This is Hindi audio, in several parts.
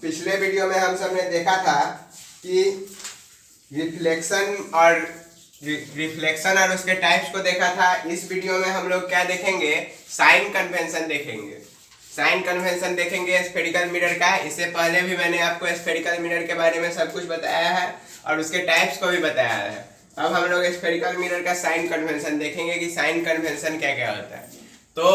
पिछले वीडियो में हम सब ने देखा था कि रिफ्लेक्शन और उसके टाइप्स को देखा था। इस वीडियो में हम लोग क्या देखेंगे, साइन कन्वेंशन देखेंगे। साइन कन्वेंशन देखेंगे स्फेरिकल मिरर का। इससे पहले भी मैंने आपको स्फेरिकल मिरर के बारे में सब कुछ बताया है और उसके टाइप्स को भी बताया है। अब हम लोग स्फेरिकल मिरर का साइन कन्वेंशन देखेंगे कि साइन कन्वेंशन क्या क्या होता है। तो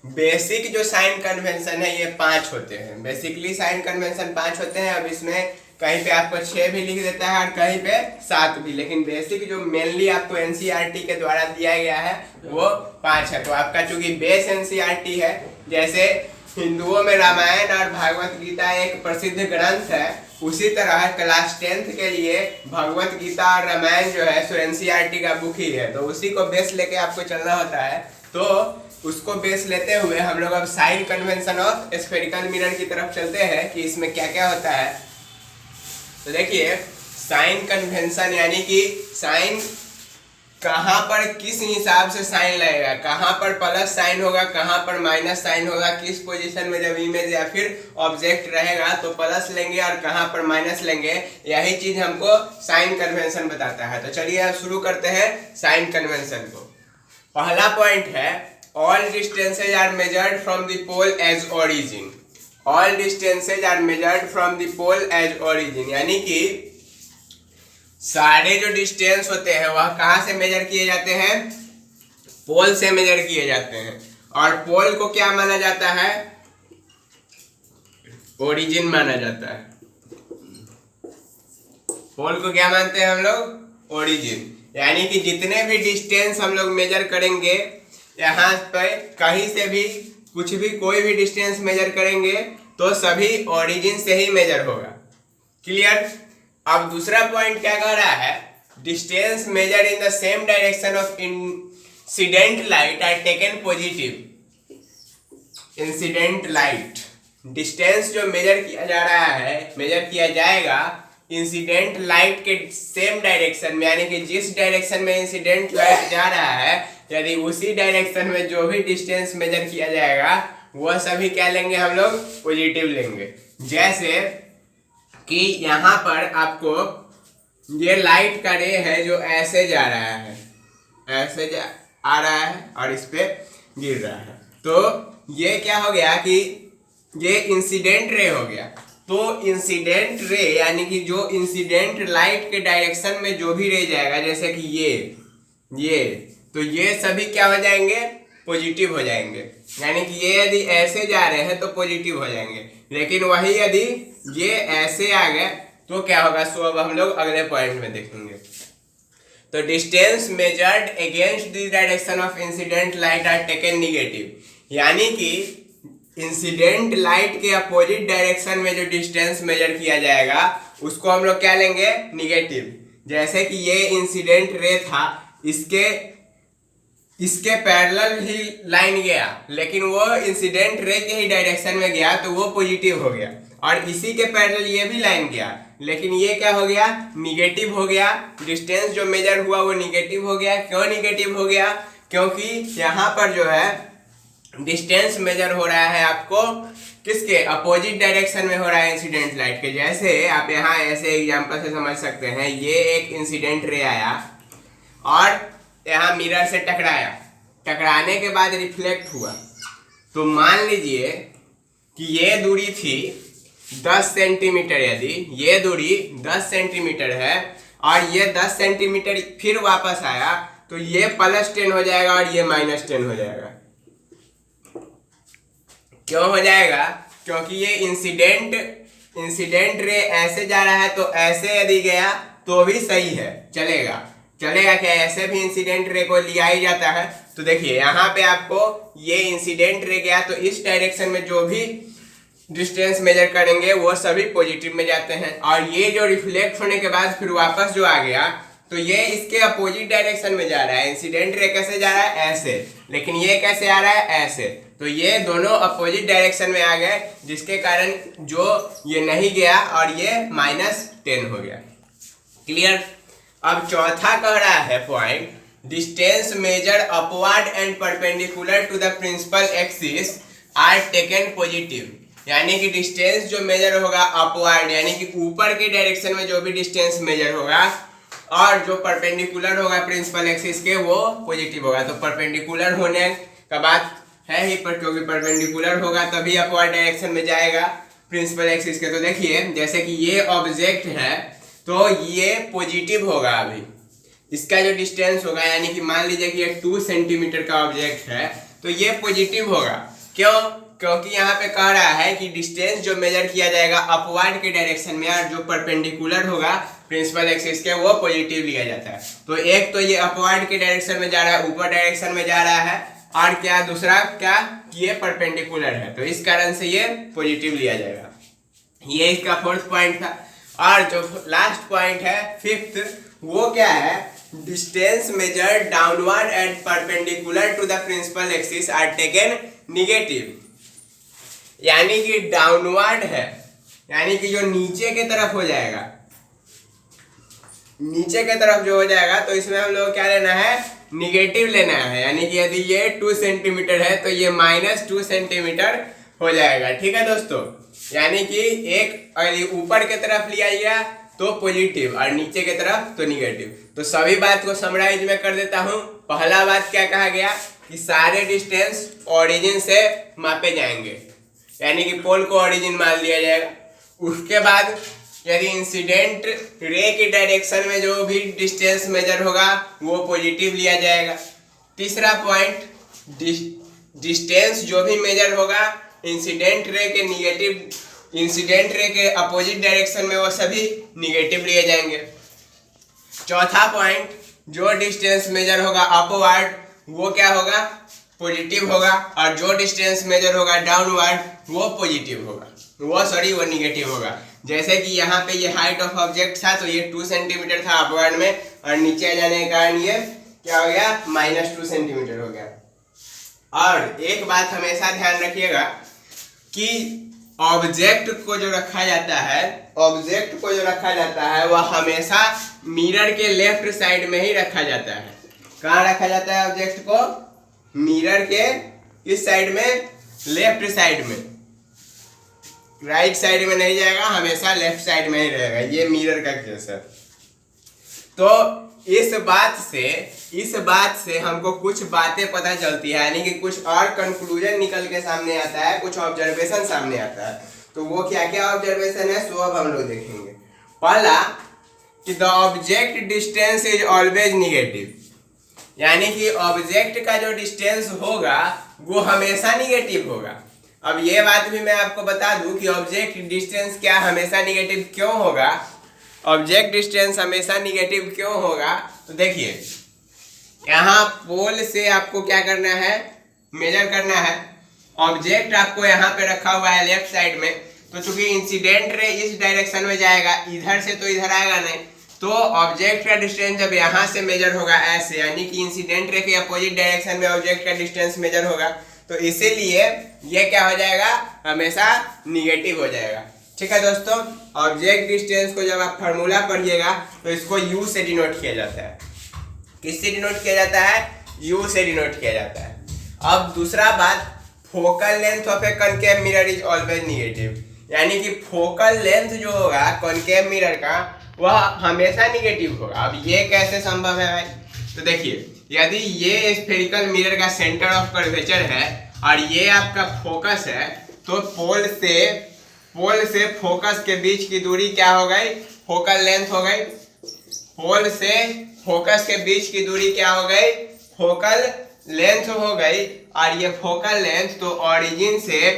बेसिक जो साइन कन्वेंशन है ये 5 होते हैं। बेसिकली साइन कन्वेंशन 5 होते हैं। अब इसमें कहीं पे आपको 6 भी लिख देता है और कहीं पे 7 भी, लेकिन बेसिक जो मेनली आपको एनसीईआरटी के द्वारा दिया गया है वो 5 है। तो आपका चूंकि बेस एनसीईआरटी है, जैसे हिंदुओं में रामायण और भागवत गीता एक प्रसिद्ध ग्रंथ है, उसी तरह क्लास 10th के लिए भगवत गीता और रामायण जो है सो एनसीईआरटी का बुक ही है। तो उसी को बेस लेके आपको चलना होता है। तो उसको बेस लेते हुए हम लोग अब sign convention of spherical mirror की तरफ चलते हैं कि इसमें क्या क्या होता है। तो देखिए, साइन कन्वेंशन यानी कि साइन कहाँ पर किस हिसाब से साइन लगेगा, कहाँ पर प्लस साइन होगा, कहाँ पर माइनस साइन होगा, किस पोजीशन में जब इमेज या फिर ऑब्जेक्ट रहेगा तो प्लस लेंगे और कहाँ पर माइनस लेंगे, यही चीज हमको साइन कन्वेंशन बताता है। तो चलिए अब शुरू करते हैं साइन कन्वेंशन को। पहला पॉइंट है, all distances are measured from the pole as origin. All distances are measured from the pole as origin, यानी कि सारे जो डिस्टेंस होते हैं वह कहाँ से मेजर किए जाते हैं, पोल से मेजर किए जाते हैं। और पोल को क्या माना जाता है, ओरिजिन माना जाता है। पोल को क्या मानते हैं हम लोग, ओरिजिन। यानी कि जितने भी डिस्टेंस हम लोग मेजर करेंगे, यहाँ पे कहीं से भी कुछ भी कोई भी डिस्टेंस मेजर करेंगे तो सभी ओरिजिन से ही मेजर होगा। क्लियर। अब दूसरा पॉइंट क्या कह रहा है, distance measure in the same direction of incident light are taken positive. Incident light, distance जो मेजर किया जा रहा है, मेजर किया जाएगा इंसिडेंट लाइट के सेम डायरेक्शन में, यानी कि जिस डायरेक्शन में इंसिडेंट लाइट जा रहा है, यदि उसी डायरेक्शन में जो भी डिस्टेंस मेजर किया जाएगा वह सभी क्या लेंगे, हम लोग पॉजिटिव लेंगे। जैसे कि यहाँ पर आपको ये लाइट का रे है जो ऐसे जा रहा है, ऐसे आ रहा है और इस पे गिर रहा है, तो ये क्या हो गया कि ये इंसिडेंट रे हो गया। तो इंसिडेंट रे यानी कि जो इंसिडेंट लाइट के डायरेक्शन में जो भी रे जाएगा, जैसे कि ये तो ये सभी क्या हो जाएंगे, पॉजिटिव हो जाएंगे। यानी कि ये यदि ऐसे जा रहे हैं तो पॉजिटिव हो जाएंगे, लेकिन वही यदि ये ऐसे आ गए तो क्या होगा, सो अब हम लोग अगले पॉइंट में देखेंगे। तो distance measured against the direction of incident light are taken negative, यानी कि इंसिडेंट लाइट के अपोजिट डायरेक्शन में जो डिस्टेंस मेजर किया जाएगा उसको हम लोग क्या लेंगे, निगेटिव। जैसे कि ये इंसिडेंट रे था, इसके पैरेलल ही लाइन गया, लेकिन वो इंसिडेंट रे के ही डायरेक्शन में गया तो वो पॉजिटिव हो गया। और इसी के पैरेलल ये भी लाइन गया, लेकिन ये क्या हो गया, निगेटिव हो गया। डिस्टेंस जो मेजर हुआ वो निगेटिव हो गया। क्यों निगेटिव हो गया, क्योंकि यहाँ पर जो है डिस्टेंस मेजर हो रहा है आपको किसके, अपोजिट डायरेक्शन में हो रहा है इंसिडेंट लाइट के। जैसे आप यहाँ ऐसे एग्जांपल से समझ सकते हैं, ये एक इंसिडेंट रे आया और यहाँ मिरर से टकराया, टकराने के बाद रिफ्लेक्ट हुआ। तो मान लीजिए कि ये दूरी थी 10 सेंटीमीटर, यदि ये दूरी 10 सेंटीमीटर है और ये 10 सेंटीमीटर फिर वापस आया तो ये +10 हो जाएगा और ये -10 हो जाएगा। क्यों हो जाएगा, क्योंकि ये इंसिडेंट रे ऐसे जा रहा है, तो ऐसे यदि गया तो भी सही है, चलेगा क्या, ऐसे भी इंसिडेंट रे को लिया ही जाता है। तो देखिए यहाँ पे आपको ये इंसिडेंट रे गया तो इस डायरेक्शन में जो भी डिस्टेंस मेजर करेंगे वो सभी पॉजिटिव में जाते हैं। और ये जो रिफ्लेक्ट होने के बाद फिर वापस जो आ गया तो ये इसके अपोजिट डायरेक्शन में जा रहा है। इंसिडेंट रे कैसे जा रहा है, ऐसे, लेकिन ये कैसे आ रहा है, ऐसे। तो ये दोनों अपोजिट डायरेक्शन में आ गए, जिसके कारण जो ये नहीं गया और ये -10 हो गया। क्लियर। अब चौथा कह रहा है point, distance measure upward and perpendicular to the principal axis are taken positive. यानी कि डिस्टेंस जो मेजर होगा अपवर्ड यानी कि ऊपर के डायरेक्शन में जो भी डिस्टेंस मेजर होगा और जो परपेंडिकुलर होगा प्रिंसिपल एक्सिस के वो पॉजिटिव होगा। तो परपेंडिकुलर होने का बात है ही पर, क्योंकि परपेंडिकुलर होगा तभी अपवर्ड डायरेक्शन में जाएगा प्रिंसिपल एक्सिस के। तो देखिए जैसे कि ये ऑब्जेक्ट है तो ये पॉजिटिव होगा। अभी इसका जो डिस्टेंस होगा यानी कि मान लीजिए कि ये 2 सेंटीमीटर का ऑब्जेक्ट है तो ये पॉजिटिव होगा। क्यों? क्योंकि यहाँ पे कह रहा है कि डिस्टेंस जो मेजर किया जाएगा अपवर्ड के डायरेक्शन में और जो परपेंडिकुलर होगा प्रिंसिपल एक्सिस के वो पॉजिटिव लिया जाता है। तो एक तो ये अपवर्ड के डायरेक्शन में जा रहा है, ऊपर डायरेक्शन में जा रहा है, और क्या दूसरा क्या ये परपेंडिकुलर है तो इस कारण से ये पॉजिटिव लिया जाएगा। ये इसका फोर्थ पॉइंट था। और जो लास्ट पॉइंट है फिफ्थ, वो क्या है? Distance measure downward and perpendicular to the principal axis are taken negative. यानी कि डाउनवर्ड है यानी कि जो नीचे के तरफ हो जाएगा, नीचे के तरफ जो हो जाएगा तो इसमें हम लोग क्या लेना है? निगेटिव लेना है। यानी कि यदि ये 2 सेंटीमीटर है तो ये -2 सेंटीमीटर हो जाएगा। ठीक है दोस्तों, यानी कि एक ऊपर के तरफ लिया गया तो पॉजिटिव और नीचे के तरफ तो निगेटिव। तो सभी बात को समराइज में कर देता हूं। पहला बात क्या कहा गया कि सारे डिस्टेंस ओरिजिन से मापे जाएंगे, यानी कि पोल को ओरिजिन मान लिया जाएगा। उसके बाद यदि इंसिडेंट रे की डायरेक्शन में जो भी डिस्टेंस मेजर होगा वो पॉजिटिव लिया जाएगा। तीसरा पॉइंट, डिस्टेंस जो भी मेजर होगा इंसिडेंट रे के निगेटिव, इंसिडेंट रे के अपोजिट डायरेक्शन में वो सभी निगेटिव लिए जाएंगे। चौथा पॉइंट, जो डिस्टेंस मेजर होगा अपवर्ड वो क्या होगा? पॉजिटिव होगा, और जो डिस्टेंस मेजर होगा डाउनवर्ड वो पॉजिटिव होगा, वो निगेटिव होगा। जैसे कि यहाँ पे ये हाइट ऑफ ऑब्जेक्ट था तो ये 2 सेंटीमीटर था अपवर्ड में, और नीचे जाने के कारण ये क्या हो गया? -2 सेंटीमीटर हो गया। और एक बात हमेशा ध्यान रखिएगा कि ऑब्जेक्ट को जो रखा जाता है वह हमेशा मिरर के लेफ्ट साइड में ही रखा जाता है। कहाँ रखा जाता है ऑब्जेक्ट को? मिरर के इस साइड में, लेफ्ट साइड में, राइट साइड में नहीं जाएगा, हमेशा लेफ्ट साइड में ही रहेगा। ये मिरर का केस है। तो इस बात से हमको कुछ बातें पता चलती है, यानी कि कुछ और कंक्लूजन निकल के सामने आता है, कुछ ऑब्जर्वेशन सामने आता है। तो वो क्या क्या ऑब्जर्वेशन है सो अब हम लोग देखेंगे। पहला कि the object distance is always negative, यानी कि ऑब्जेक्ट का जो डिस्टेंस होगा वो हमेशा निगेटिव होगा। अब ये बात भी मैं आपको बता दूं कि ऑब्जेक्ट डिस्टेंस क्या हमेशा निगेटिव क्यों होगा। ऑब्जेक्ट डिस्टेंस हमेशा निगेटिव क्यों होगा? तो देखिए यहाँ पोल से आपको क्या करना है? मेजर करना है। ऑब्जेक्ट आपको यहाँ पे रखा हुआ है लेफ्ट साइड में, तो चूंकि इंसिडेंट रे इस डायरेक्शन में जाएगा, इधर से तो इधर आएगा नहीं, तो ऑब्जेक्ट का डिस्टेंस जब यहाँ से मेजर होगा ऐसे, यानी कि इंसिडेंट रे के अपोजिट डायरेक्शन में ऑब्जेक्ट का डिस्टेंस मेजर होगा, तो इसीलिए ये क्या हो जाएगा? हमेशा निगेटिव हो जाएगा। ठीक है दोस्तों, ऑब्जेक्ट डिस्टेंस को जब आप फार्मूला पढ़िएगा तो इसको U से डिनोट किया जाता है। किससे डिनोट किया जाता है? U से डिनोट किया जाता है। अब दूसरा बात, focal length of A concave mirror is always negative, यानी कि फोकल लेंथ जो होगा कॉनकेव मिरर का वह हमेशा निगेटिव होगा। अब ये कैसे संभव है भाई? तो देखिए, यदि ये स्फेरिकल मिरर का सेंटर ऑफ कर्वेचर है और ये आपका फोकस है, तो पोल से फोकस के बीच की दूरी क्या हो गई? फोकल लेंथ हो गई। पोल से फोकस के बीच की दूरी क्या हो गई? फोकल लेंथ हो गई। और ये फोकल लेंथ तो ओरिजिन से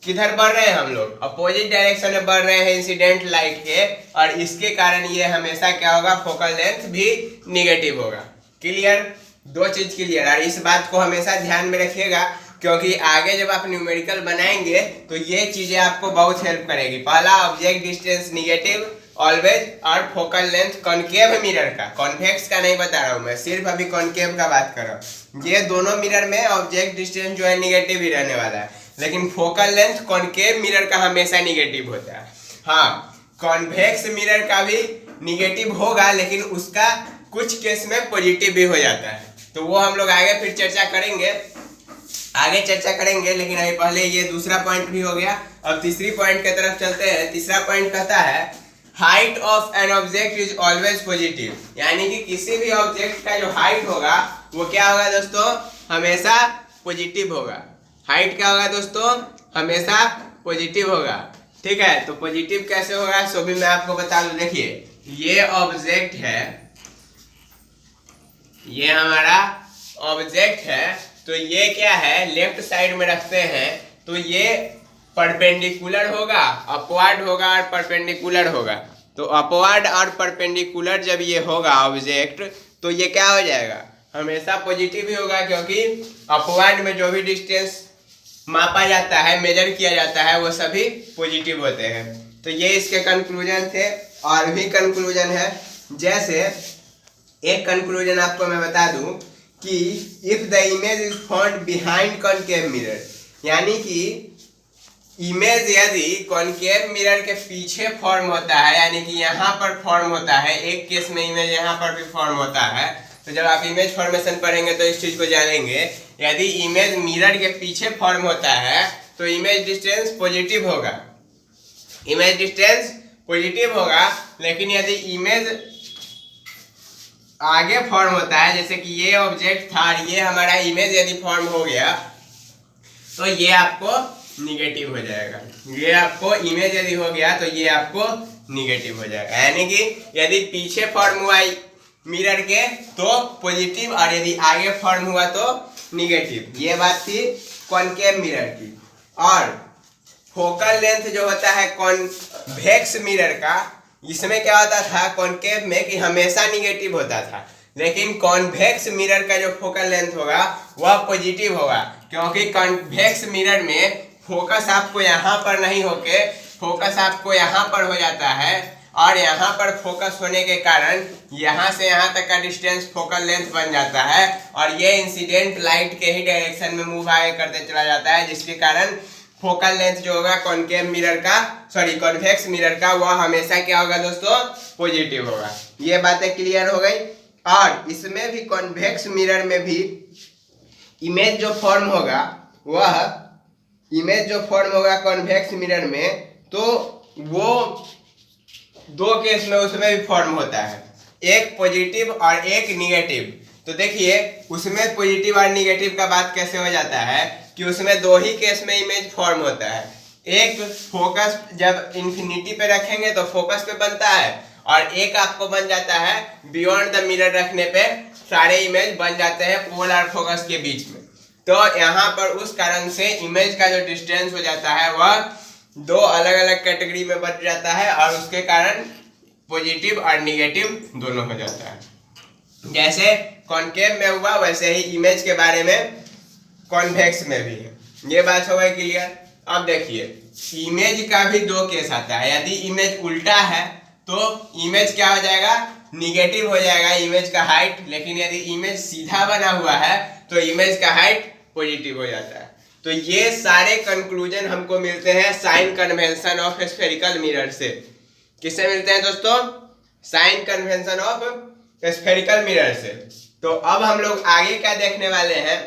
किधर बढ़ रहे हैं हम लोग? अपोजिट डायरेक्शन में बढ़ रहे हैं इंसिडेंट लाइट के, और इसके कारण ये हमेशा क्या होगा? फोकल लेंथ भी निगेटिव होगा। क्लियर? दो चीज क्लियर। और इस बात को हमेशा ध्यान में रखिएगा, क्योंकि आगे जब आप न्यूमेरिकल बनाएंगे तो ये चीजें आपको बहुत हेल्प करेगी। पहला, ऑब्जेक्ट डिस्टेंस निगेटिव ऑलवेज, और फोकल लेंथ कॉनकेव मिरर का, कॉन्वेक्स का नहीं बता रहा हूं मैं, सिर्फ अभी कॉनकेव का बात कर रहा हूं। ये दोनों मिरर में ऑब्जेक्ट डिस्टेंस जो है निगेटिव ही रहने वाला है, लेकिन फोकल लेंथ कॉनकेव मिरर का हमेशा निगेटिव होता है। हाँ, कॉन्वेक्स मिरर का भी निगेटिव होगा, लेकिन उसका कुछ केस में पॉजिटिव भी हो जाता है, तो वो हम लोग आगे फिर चर्चा करेंगे। आगे चर्चा करेंगे, लेकिन अभी पहले ये दूसरा पॉइंट भी हो गया। अब तीसरी पॉइंट की तरफ चलते हैं। तीसरा पॉइंट कहता है height of an object is always positive, यानी कि किसी भी ऑब्जेक्ट का जो हाइट होगा वो क्या होगा दोस्तों, हमेशा पॉजिटिव होगा। हाइट क्या होगा दोस्तों, हमेशा पॉजिटिव होगा। ठीक है, तो पॉजिटिव कैसे होगा सो भी मैं आपको बता दूं। देखिए ये ऑब्जेक्ट है, ये हमारा ऑब्जेक्ट है, तो ये क्या है लेफ्ट साइड में रखते हैं तो ये परपेंडिकुलर होगा, अपवर्ड होगा और परपेंडिकुलर होगा। तो अपवर्ड और परपेंडिकुलर जब ये होगा ऑब्जेक्ट तो ये क्या हो जाएगा, हमेशा पॉजिटिव ही होगा, क्योंकि अपवर्ड में जो भी डिस्टेंस मापा जाता है, मेजर किया जाता है, वो सभी पॉजिटिव होते हैं। तो ये इसके कंक्लूजन थे। और भी कंक्लूजन है, जैसे एक कंक्लूजन आपको मैं बता दूं कि if the image is found behind concave mirror, यानी कि इमेज यदि कॉनकेव मिरर के पीछे फॉर्म होता है, यानी कि यहाँ पर फॉर्म होता है, एक केस में इमेज यहाँ पर भी फॉर्म होता है। तो जब आप इमेज फॉर्मेशन पढ़ेंगे तो इस चीज को जानेंगे। यदि इमेज मिरर के पीछे फॉर्म होता है तो इमेज डिस्टेंस पॉजिटिव होगा, इमेज डिस्टेंस पॉजिटिव होगा। लेकिन यदि इमेज आगे फॉर्म होता है, जैसे कि ये ऑब्जेक्ट था और ये हमारा इमेज यदि फॉर्म हो गया तो ये आपको निगेटिव हो जाएगा। ये आपको इमेज यदि हो गया तो ये आपको निगेटिव हो जाएगा, यानी कि यदि पीछे फॉर्म हुआ मिरर के तो पॉजिटिव और यदि आगे फॉर्म हुआ तो निगेटिव। ये बात थी कॉनकेव मिरर की। और फोकल लेंथ जो होता है कॉन्वेक्स मिरर का, इसमें क्या होता था कॉनकेव में कि हमेशा निगेटिव होता था, लेकिन कॉन्वेक्स मिरर का जो फोकल लेंथ होगा वह पॉजिटिव होगा, क्योंकि कॉन्वेक्स मिरर में फोकस आपको यहाँ पर नहीं होके फोकस आपको यहाँ पर हो जाता है, और यहाँ पर फोकस होने के कारण यहाँ से यहाँ तक का डिस्टेंस फोकल लेंथ बन जाता है, और ये इंसिडेंट लाइट के ही डायरेक्शन में मूव आगे करते चला जाता है, जिसके कारण फोकल लेंथ जो होगा कॉनकेव मिरर का कॉन्वेक्स मिरर का वह हमेशा क्या होगा दोस्तों, पॉजिटिव होगा। ये बातें क्लियर हो गई। और इसमें भी कॉन्वेक्स मिरर में भी इमेज जो फॉर्म होगा वह इमेज जो फॉर्म होगा कॉन्वेक्स मिरर में, तो वो दो केस में उसमें भी फॉर्म होता है, एक पॉजिटिव और एक निगेटिव। तो देखिए उसमें पॉजिटिव और निगेटिव का बात कैसे हो जाता है कि उसमें दो ही केस में इमेज फॉर्म होता है। एक फोकस जब इंफिनिटी पे रखेंगे तो फोकस पे बनता है, और एक आपको बन जाता है बियॉन्ड द मिरर रखने पे सारे इमेज बन जाते हैं पोल और फोकस के बीच में। तो यहाँ पर उस कारण से इमेज का जो डिस्टेंस हो जाता है वह दो अलग अलग कैटेगरी में बन जाता है, और उसके कारण पॉजिटिव और निगेटिव दोनों हो जाता है। जैसे कॉनकेव में हुआ वैसे ही इमेज के बारे में कॉन्वेक्स में भी है। ये बात हो गई क्लियर। अब देखिए इमेज का भी दो केस आता है। यदि इमेज उल्टा है तो इमेज क्या हो जाएगा, निगेटिव हो जाएगा इमेज का हाइट, लेकिन यदि इमेज सीधा बना हुआ है तो इमेज का हाइट पॉजिटिव हो जाता है। तो ये सारे कंक्लूजन हमको मिलते हैं sign convention of spherical mirror से। किससे मिलते हैं दोस्तों, sign convention of spherical mirror से। तो अब हम लोग आगे क्या देखने वाले हैं,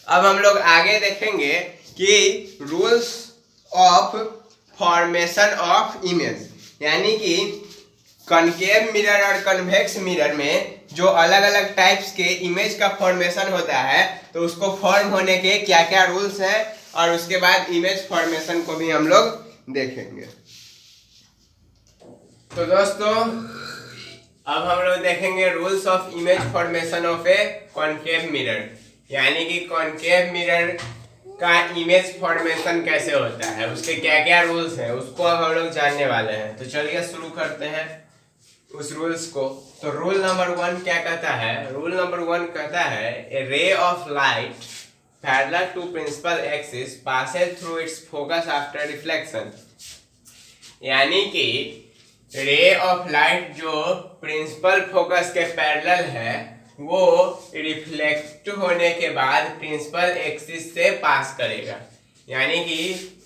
अब हम लोग आगे देखेंगे कि rules of formation of image, यानी कि कॉनकेव मिरर और कन्वेक्स मिरर में जो अलग अलग टाइप्स के इमेज का फॉर्मेशन होता है तो उसको फॉर्म होने के क्या क्या रूल्स हैं, और उसके बाद इमेज फॉर्मेशन को भी हम लोग देखेंगे। तो दोस्तों अब हम लोग देखेंगे rules of image formation of A concave mirror, यानी कि कॉनकेव मिरर का इमेज फॉर्मेशन कैसे होता है, उसके क्या क्या रूल्स हैं, उसको अब हम लोग जानने वाले हैं। तो चलिए शुरू करते हैं उस रूल्स को। तो रूल नंबर 1 क्या कहता है, रूल नंबर 1 कहता है a ray of light parallel to principal axis passes through its focus after reflection, यानी कि रे ऑफ लाइट जो प्रिंसिपल फोकस के पैरेलल है वो रिफ्लेक्ट होने के बाद प्रिंसिपल एक्सिस से पास करेगा। यानी कि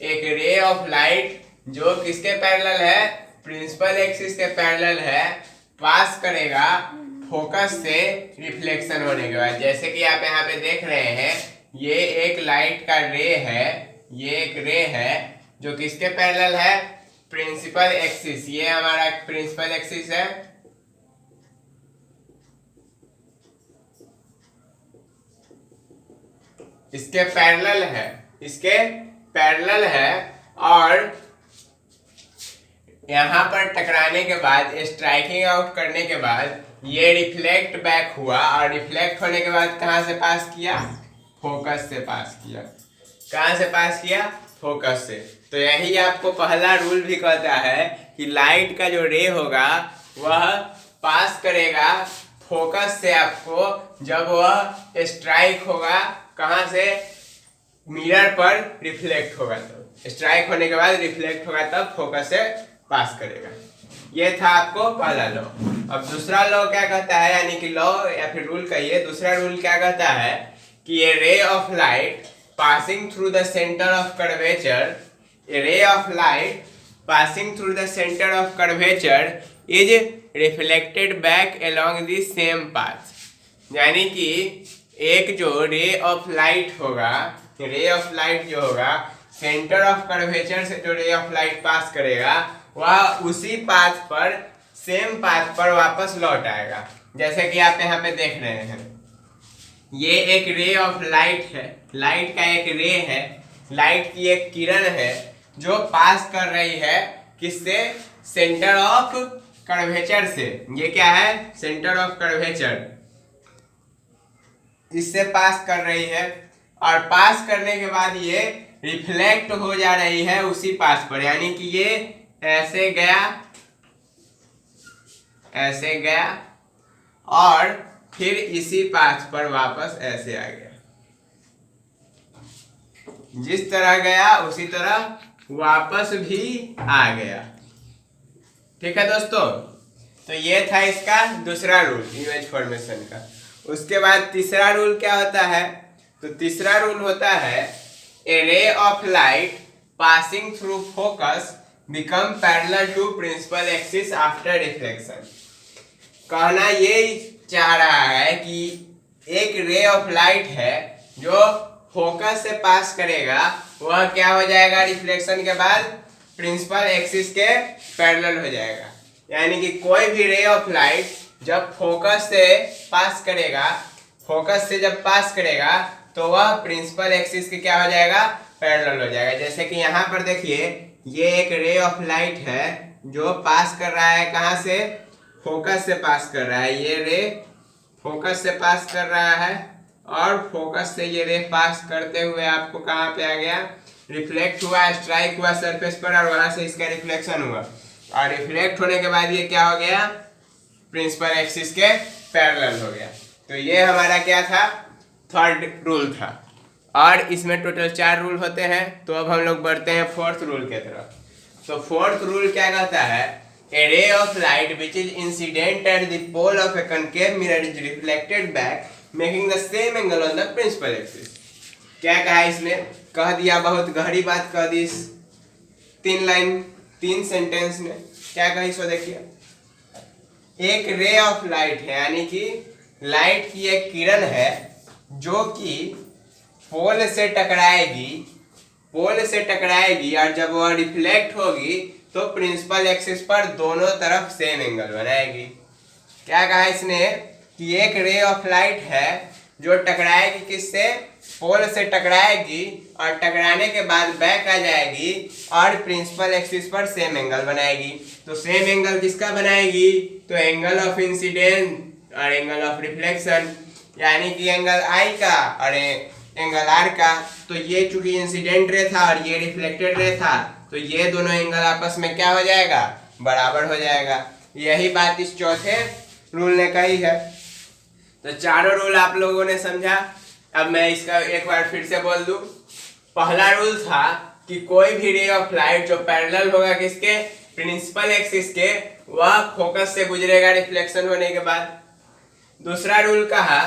एक रे ऑफ लाइट जो किसके पैरेलल है, प्रिंसिपल एक्सिस के पैरेलल है, पास करेगा फोकस से रिफ्लेक्शन होने के बाद। जैसे कि आप यहाँ पे देख रहे हैं ये एक लाइट का रे है, ये एक रे है जो किसके पैरेलल है, प्रिंसिपल एक्सिस। ये हमारा प्रिंसिपल एक्सिस है, इसके पैरेलल है, इसके पैरेलल है। और यहां पर टकराने के बाद, स्ट्राइकिंग आउट करने के बाद ये रिफ्लेक्ट बैक हुआ, और रिफ्लेक्ट होने के बाद कहां से पास किया, फोकस से पास किया। कहां से पास किया, फोकस से। तो यही आपको पहला रूल भी कहता है कि लाइट का जो रे होगा वह पास करेगा फोकस से आपको, जब वह स्ट्राइक होगा कहां से, मिरर पर रिफ्लेक्ट होगा, तब स्ट्राइक होने के बाद रिफ्लेक्ट होगा, तब फोकस से पास करेगा। ये था आपको पहला लॉ। अब दूसरा लॉ क्या कहता है, यानी कि लॉ या फिर रूल कहिए, दूसरा रूल क्या कहता है कि a ray of light passing through the centre of curvature, a ray of light passing through the centre of curvature is reflected back along the same path. यानी कि एक जो रे ऑफ लाइट होगा, रे ऑफ लाइट जो होगा, सेंटर ऑफ कर्वेचर से जो रे ऑफ लाइट पास करेगा वह उसी पाथ पर, सेम पाथ पर वापस लौट आएगा। जैसे कि आप यहाँ पे देख रहे हैं, ये एक रे ऑफ लाइट है, लाइट का एक रे है, लाइट की एक किरण है जो पास कर रही है किससे, सेंटर ऑफ कर्वेचर से। ये क्या है, सेंटर ऑफ कर्वेचर, इससे पास कर रही है, और पास करने के बाद ये रिफ्लेक्ट हो जा रही है उसी पास पर। यानी कि ये ऐसे गया, ऐसे गया, और फिर इसी पाथ पर वापस ऐसे आ गया। जिस तरह गया उसी तरह वापस भी आ गया। ठीक है दोस्तों, तो ये था इसका दूसरा रूल इमेज फॉर्मेशन का। उसके बाद तीसरा रूल क्या होता है, तो तीसरा रूल होता है a ray of light passing through focus become parallel to principal axis after reflection. कहना ये चाह रहा है कि एक रे ऑफ लाइट है जो फोकस से पास करेगा, वह क्या हो जाएगा, रिफ्लेक्शन के बाद प्रिंसिपल एक्सिस के पैरेलल हो जाएगा। यानी कि कोई भी रे ऑफ लाइट जब फोकस से पास करेगा, फोकस से जब पास करेगा तो वह प्रिंसिपल एक्सिस के क्या हो जाएगा, पैरेलल हो जाएगा। जैसे कि यहाँ पर देखिए, ये एक रे ऑफ लाइट है जो पास कर रहा है, कहाँ से, फोकस से पास कर रहा है। ये रे फोकस से पास कर रहा है, और फोकस से ये रे पास करते हुए आपको कहाँ पे आ गया, रिफ्लेक्ट हुआ, स्ट्राइक हुआ सरफेस पर, और वहां से इसका रिफ्लेक्शन हुआ, और रिफ्लेक्ट होने के बाद ये क्या हो गया, प्रिंसिपल एक्सिस के पैरेलल हो गया। तो ये हमारा क्या था, थर्ड रूल था। और इसमें टोटल 4 रूल होते हैं। तो अब हम लोग बढ़ते हैं फोर्थ रूल के तरफ। तो फोर्थ रूल क्या कहता है, a ray of light which is incident at the pole of a concave mirror is reflected back making the same angle on the principal axis. क्या कहा इसने, कह दिया, बहुत गहरी बात कह दी। 3 लाइन 3 सेंटेंस में क्या कही सो देखिए। एक रे ऑफ लाइट है, यानी कि लाइट की एक किरण है जो कि पोल से टकराएगी, पोल से टकराएगी, और जब वह रिफ्लेक्ट होगी तो प्रिंसिपल एक्सिस पर दोनों तरफ सेम एंगल बनाएगी। क्या कहा इसने कि एक रे ऑफ लाइट है जो टकराएगी किससे, पोल से टकराएगी, और टकराने के बाद बैक आ जाएगी और प्रिंसिपल एक्सिस पर सेम एंगल बनाएगी। तो सेम एंगल किसका बनाएगी, तो एंगल ऑफ इंसिडेंट और एंगल ऑफ रिफ्लेक्शन, यानी कि एंगल आई का और एंगल आर का। तो ये चूंकि इंसिडेंट रे था और ये रिफ्लेक्टेड रे था, तो ये दोनों एंगल आपस में क्या हो जाएगा, बराबर हो जाएगा। यही बात इस चौथे रूल ने कही है। तो चारों रूल आप लोगों ने समझा। अब मैं इसका एक बार फिर से बोल दूं। पहला रूल था कि कोई भी रे ऑफ लाइट जो पैरेलल होगा किसके, प्रिंसिपल एक्सिस के, वह फोकस से गुजरेगा रिफ्लेक्शन होने के बाद। दूसरा रूल कहा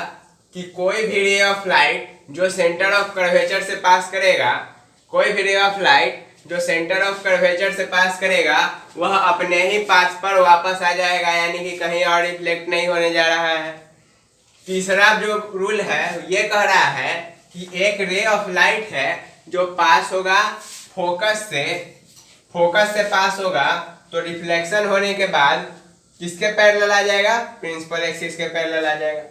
कि कोई भी रे ऑफ लाइट जो सेंटर ऑफ कर्वेचर से पास करेगा, कोई भी रे ऑफ लाइट जो सेंटर ऑफ कर्वेचर से पास करेगा वह अपने ही पाथ पर वापस आ जाएगा, यानी कि कहीं और रिफ्लेक्ट नहीं होने जा रहा है। तीसरा जो रूल है ये कह रहा है कि एक रे ऑफ लाइट है जो पास होगा फोकस से पास होगा, तो रिफ्लेक्शन होने के बाद किसके पैरेलल आ जाएगा? प्रिंसिपल एक्सिस के पैरेलल आ जाएगा।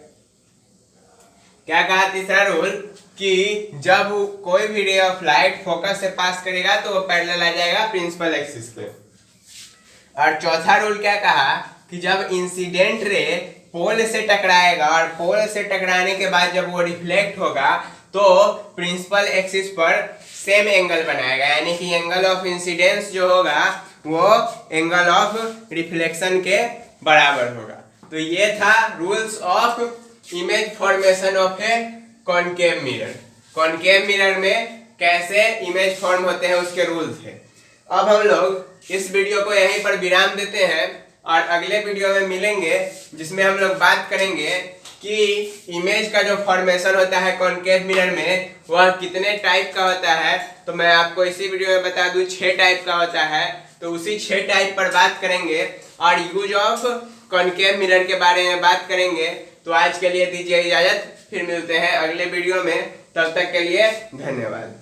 क्या कहा तीसरा रूल? कि जब कोई भी रे ऑफ लाइट फोकस से पास करेगा तो वो पैरेलल आ जाएगा प्रिंसिपल एक्सिस पे। और चौथा रूल क्या कहा? कि जब इंसिडेंट रे पोल से टकराएगा और पोल से टकराने के बाद जब वो रिफ्लेक्ट होगा तो प्रिंसिपल एक्सिस पर सेम एंगल बनाएगा, यानी कि एंगल ऑफ इंसिडेंस जो होगा वो एंगल ऑफ रिफ्लेक्शन के बराबर होगा। तो ये था rules of image formation of A concave mirror. Concave mirror में कैसे इमेज फॉर्म होते हैं उसके रूल थे। अब हम लोग इस वीडियो को यहीं पर विराम देते हैं और अगले वीडियो में मिलेंगे, जिसमें हम लोग बात करेंगे कि इमेज का जो फॉर्मेशन होता है कॉनकेव मिरर में वह कितने टाइप का होता है। तो मैं आपको इसी वीडियो में बता दूं 6 टाइप का होता है, तो उसी 6 टाइप पर बात करेंगे और यूज ऑफ कॉनकेव मिरर के बारे में बात करेंगे। तो आज के लिए दीजिए इजाजत, फिर मिलते हैं अगले वीडियो में, तब तक के लिए धन्यवाद।